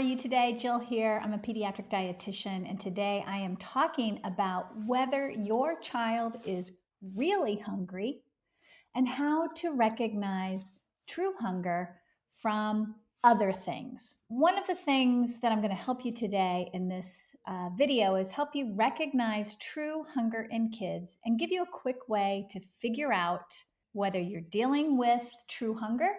you today? Jill here. I'm a pediatric dietitian, and today I am talking about whether your child is really hungry and how to recognize true hunger from other things. One of the things that I'm going to help you today in this video is help you recognize true hunger in kids and give you a quick way to figure out whether you're dealing with true hunger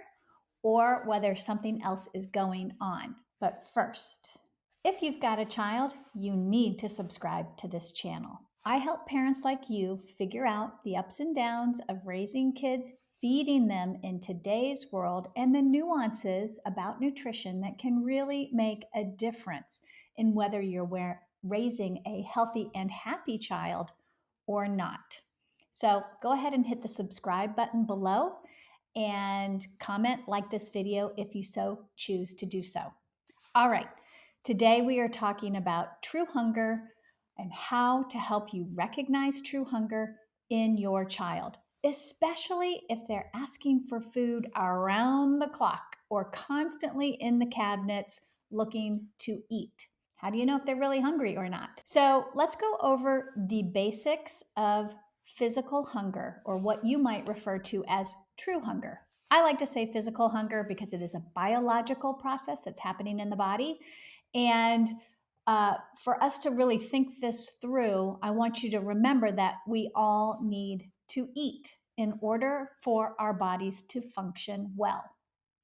or whether something else is going on. But first, if you've got a child, you need to subscribe to this channel. I help parents like you figure out the ups and downs of raising kids, feeding them in today's world, and the nuances about nutrition that can really make a difference in whether you're raising a healthy and happy child or not. So go ahead and hit the subscribe button below and comment, like this video if you so choose to do so. All right, today we are talking about true hunger and how to help you recognize true hunger in your child, especially if they're asking for food around the clock or constantly in the cabinets looking to eat. How do you know if they're really hungry or not? So let's go over the basics of physical hunger, or what you might refer to as true hunger. I like to say physical hunger because it is a biological process that's happening in the body. And for us to really think this through, I want you to remember that we all need to eat in order for our bodies to function well.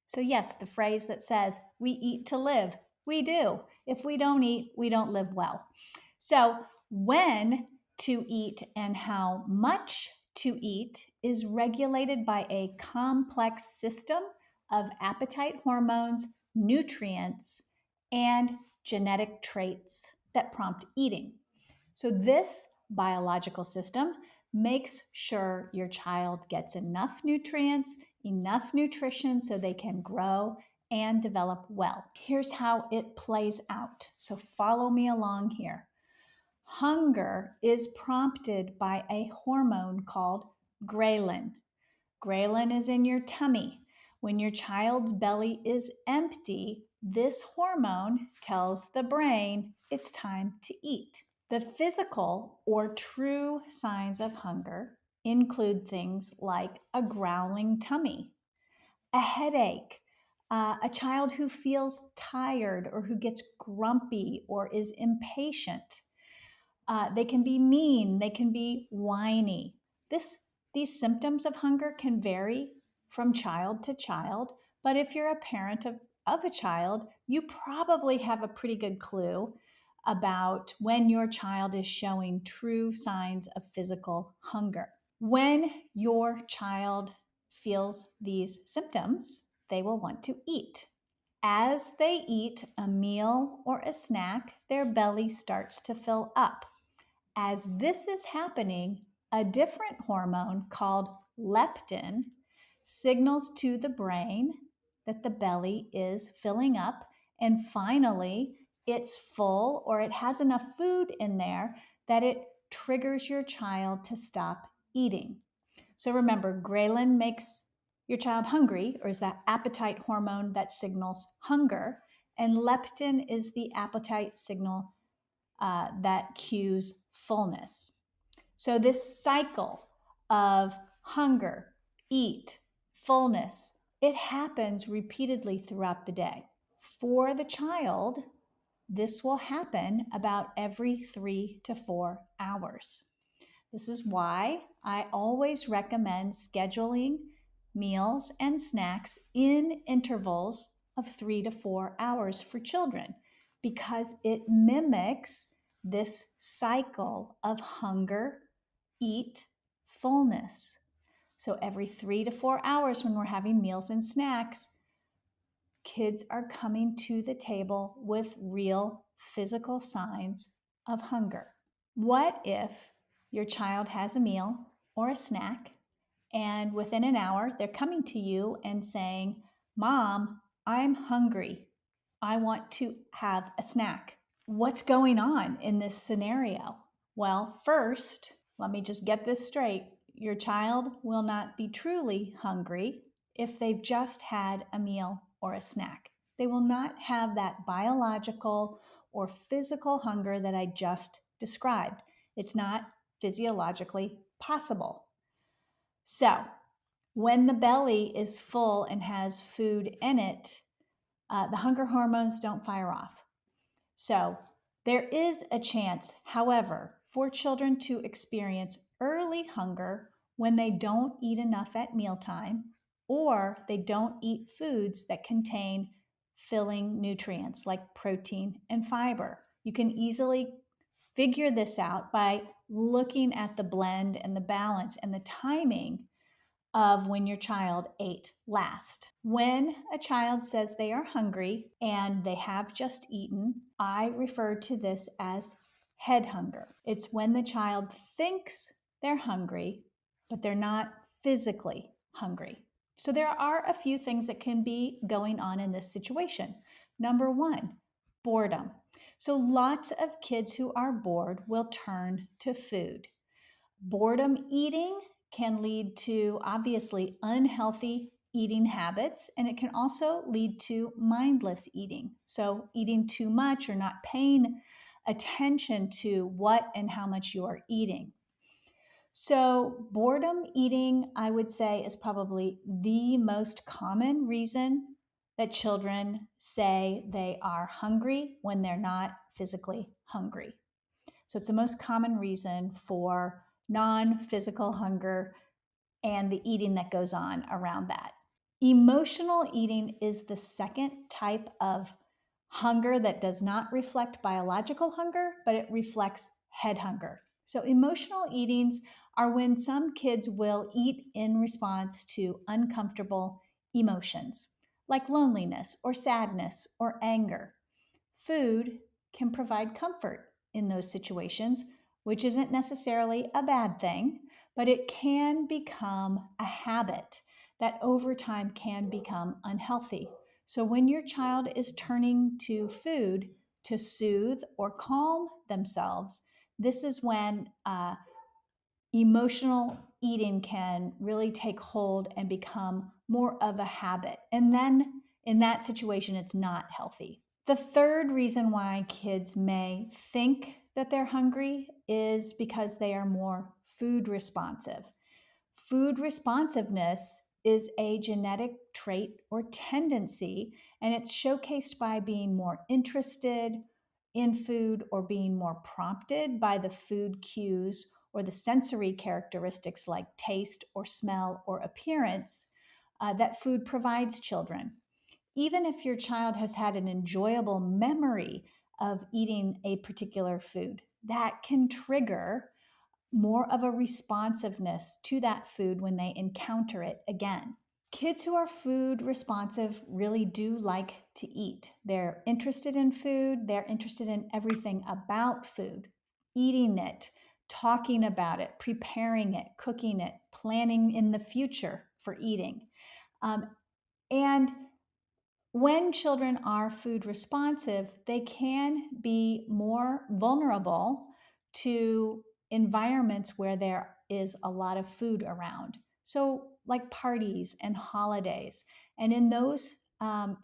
So yes, the phrase that says, we eat to live, we do. If we don't eat, we don't live well. So when to eat and how much to eat is regulated by a complex system of appetite hormones, nutrients, and genetic traits that prompt eating. So this biological system makes sure your child gets enough nutrients, enough nutrition so they can grow and develop well. Here's how it plays out. So follow me along here. Hunger is prompted by a hormone called ghrelin. Ghrelin is in your tummy. When your child's belly is empty, this hormone tells the brain it's time to eat. The physical or true signs of hunger include things like a growling tummy, a headache, a child who feels tired or who gets grumpy or is impatient. They can be mean, they can be whiny. These symptoms of hunger can vary from child to child, but if you're a parent of a child, you probably have a pretty good clue about when your child is showing true signs of physical hunger. When your child feels these symptoms, they will want to eat. As they eat a meal or a snack, their belly starts to fill up. As this is happening, a different hormone called leptin signals to the brain that the belly is filling up, and finally it's full, or it has enough food in there that it triggers your child to stop eating. So remember, ghrelin makes your child hungry, or is that appetite hormone that signals hunger, and leptin is the appetite signal that cues fullness. So this cycle of hunger, eat, fullness, it happens repeatedly throughout the day. For the child, this will happen about every 3 to 4 hours. This is why I always recommend scheduling meals and snacks in intervals of 3 to 4 hours for children, because it mimics this cycle of hunger, eat, fullness. So every 3 to 4 hours when we're having meals and snacks, kids are coming to the table with real physical signs of hunger. What if your child has a meal or a snack, and within an hour they're coming to you and saying, "Mom, I'm hungry. I want to have a snack." What's going on in this scenario? Well, first, let me just get this straight. Your child will not be truly hungry if they've just had a meal or a snack. They will not have that biological or physical hunger that I just described. It's not physiologically possible. So, when the belly is full and has food in it, the hunger hormones don't fire off. So, there is a chance, however, for children to experience early hunger when they don't eat enough at mealtime or they don't eat foods that contain filling nutrients like protein and fiber. You can easily figure this out by looking at the blend and the balance and the timing of when your child ate last. When a child says they are hungry and they have just eaten, I refer to this as head hunger. It's when the child thinks they're hungry, but they're not physically hungry. So there are a few things that can be going on in this situation. Number one, boredom. So lots of kids who are bored will turn to food. Boredom eating can lead to obviously unhealthy eating habits, and it can also lead to mindless eating. So, eating too much or not paying attention to what and how much you are eating. So, boredom eating, I would say, is probably the most common reason that children say they are hungry when they're not physically hungry. So it's the most common reason for non physical hunger and the eating that goes on around that. Emotional eating is the second type of hunger that does not reflect biological hunger, but it reflects head hunger. So emotional eatings are when some kids will eat in response to uncomfortable emotions, like loneliness or sadness or anger. Food can provide comfort in those situations, which isn't necessarily a bad thing, but it can become a habit that over time can become unhealthy. So when your child is turning to food to soothe or calm themselves, this is when emotional eating can really take hold and become more of a habit. And then in that situation, it's not healthy. The third reason why kids may think that they're hungry is because they are more food responsive. Food responsiveness is a genetic trait or tendency, and it's showcased by being more interested in food or being more prompted by the food cues or the sensory characteristics like taste or smell or appearance that food provides children. Even if your child has had an enjoyable memory of eating a particular food, that can trigger more of a responsiveness to that food when they encounter it again. Kids who are food responsive really do like to eat. They're interested in food, they're interested in everything about food, eating it, talking about it, preparing it, cooking it, planning in the future for eating. And when children are food responsive, they can be more vulnerable to environments where there is a lot of food around. So, like parties and holidays. And in those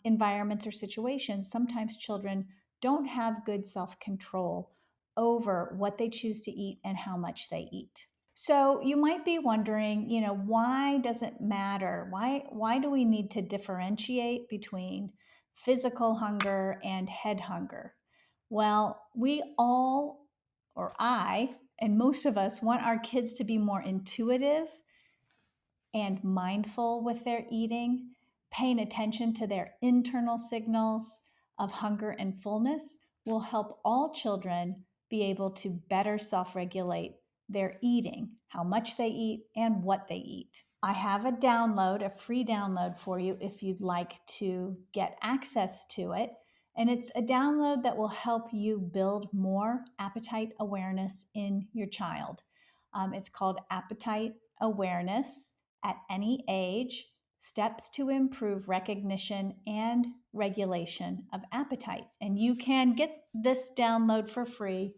environments or situations, sometimes children don't have good self control over what they choose to eat and how much they eat. So you might be wondering, why does it matter? Why do we need to differentiate between physical hunger and head hunger? Well, we all, or I, and most of us want our kids to be more intuitive and mindful with their eating, paying attention to their internal signals of hunger and fullness will help all children be able to better self-regulate their eating, how much they eat, and what they eat. I have a free download for you if you'd like to get access to it. And it's a download that will help you build more appetite awareness in your child. It's called Appetite Awareness at Any Age: Steps to Improve Recognition and Regulation of Appetite. And you can get this download for free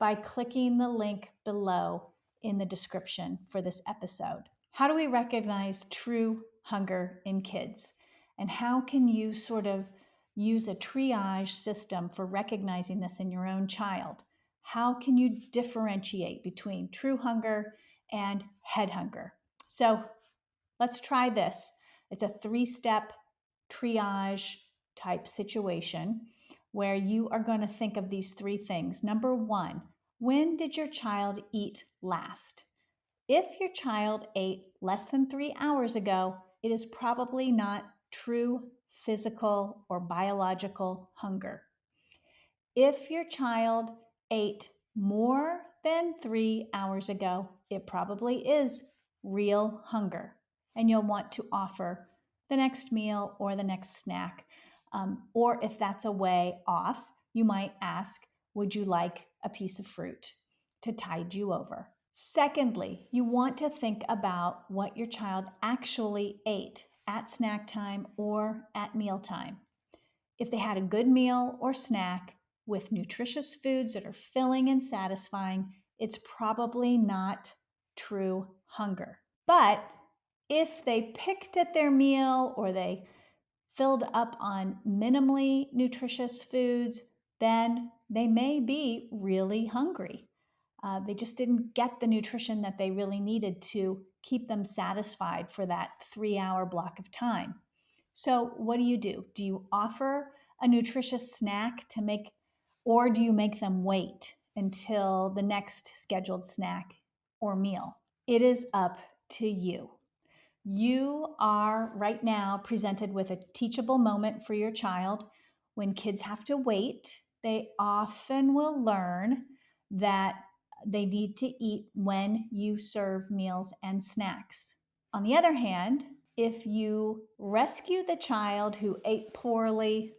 by clicking the link below in the description for this episode. How do we recognize true hunger in kids? And how can you sort of use a triage system for recognizing this in your own child. How can you differentiate between true hunger and head hunger? So let's try this. It's a 3-step triage type situation where you are going to think of these 3 things. Number 1, when did your child eat last? If your child ate less than 3 hours ago, it is probably not true physical or biological hunger. If your child ate more than 3 hours ago, it probably is real hunger. And you'll want to offer the next meal or the next snack. Or if that's a way off, you might ask, would you like a piece of fruit to tide you over? Secondly, you want to think about what your child actually ate at snack time or at mealtime. If they had a good meal or snack with nutritious foods that are filling and satisfying, it's probably not true hunger. But if they picked at their meal or they filled up on minimally nutritious foods, then they may be really hungry. They just didn't get the nutrition that they really needed to keep them satisfied for that 3-hour block of time. So, what do? Do you offer a nutritious snack to make, or do you make them wait until the next scheduled snack or meal? It is up to you. You are right now presented with a teachable moment for your child. When kids have to wait, they often will learn that they need to eat when you serve meals and snacks. On the other hand, if you rescue the child who ate poorly,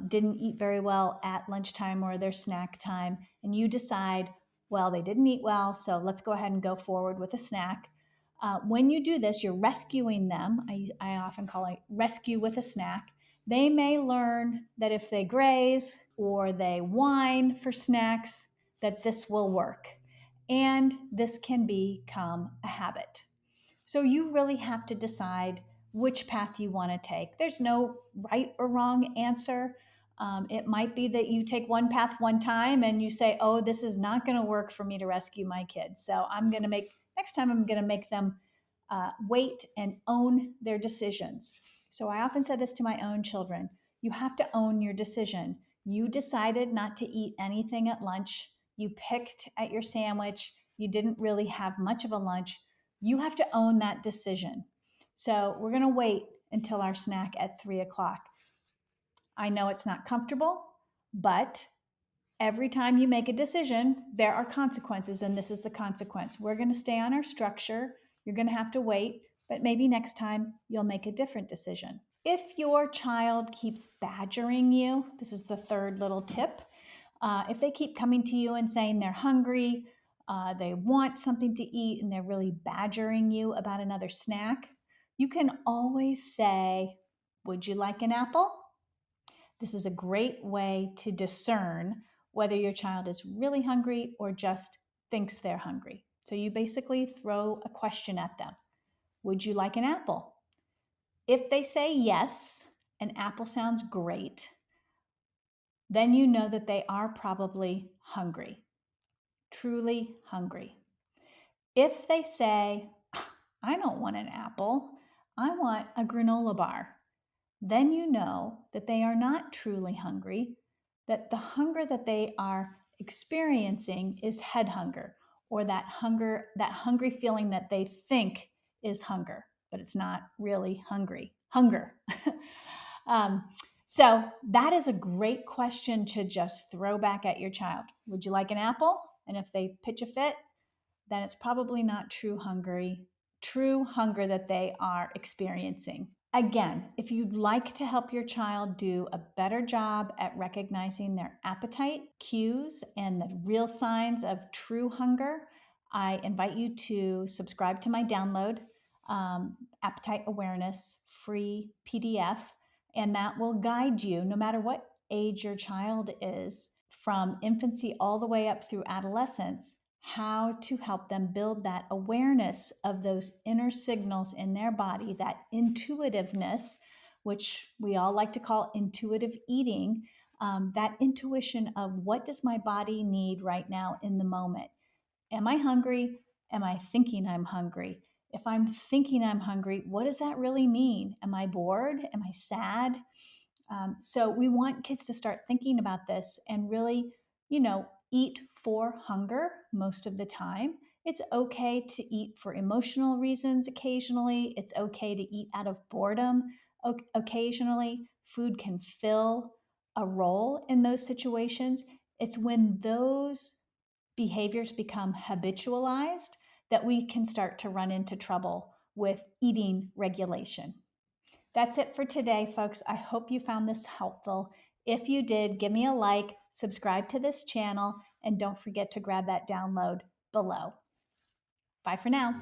didn't eat very well at lunchtime or their snack time, and you decide, well, they didn't eat well, so let's go ahead and go forward with a snack. When you do this, you're rescuing them. I often call it rescue with a snack. They may learn that if they graze or they whine for snacks, that this will work. And this can become a habit. So you really have to decide which path you want to take. There's no right or wrong answer. It might be that you take one path one time and you say, oh, this is not going to work for me to rescue my kids. So next time I'm going to make them wait and own their decisions. So I often said this to my own children. You have to own your decision. You decided not to eat anything at lunch. You picked at your sandwich. You didn't really have much of a lunch. You have to own that decision. So we're going to wait until our snack at 3 o'clock. I know it's not comfortable, but every time you make a decision, there are consequences, and this is the consequence. We're going to stay on our structure. You're going to have to wait, but maybe next time you'll make a different decision. If your child keeps badgering you, this is the third little tip. If they keep coming to you and saying they're hungry, they want something to eat, and they're really badgering you about another snack, you can always say, would you like an apple? This is a great way to discern whether your child is really hungry or just thinks they're hungry. So you basically throw a question at them. Would you like an apple? If they say yes, an apple sounds great, then you know that they are probably hungry, truly hungry. If they say, I don't want an apple, I want a granola bar, then you know that they are not truly hungry, that the hunger that they are experiencing is head hunger, or that hungry feeling that they think is hunger, but it's not really hunger. So that is a great question to just throw back at your child. Would you like an apple? And if they pitch a fit, then it's probably not true hunger that they are experiencing. Again, if you'd like to help your child do a better job at recognizing their appetite cues and the real signs of true hunger, I invite you to subscribe to my download, Appetite Awareness free PDF, and that will guide you, no matter what age your child is, from infancy all the way up through adolescence, how to help them build that awareness of those inner signals in their body, that intuitiveness, which we all like to call intuitive eating, that intuition of what does my body need right now in the moment. Am I hungry? Am I thinking I'm hungry? If I'm thinking I'm hungry, what does that really mean? Am I bored? Am I sad? So we want kids to start thinking about this and really, eat for hunger most of the time. It's okay to eat for emotional reasons occasionally. It's okay to eat out of boredom occasionally. Food can fill a role in those situations. It's when those behaviors become habitualized that we can start to run into trouble with eating regulation. That's it for today, folks. I hope you found this helpful. If you did, give me a like, subscribe to this channel, and don't forget to grab that download below. Bye for now.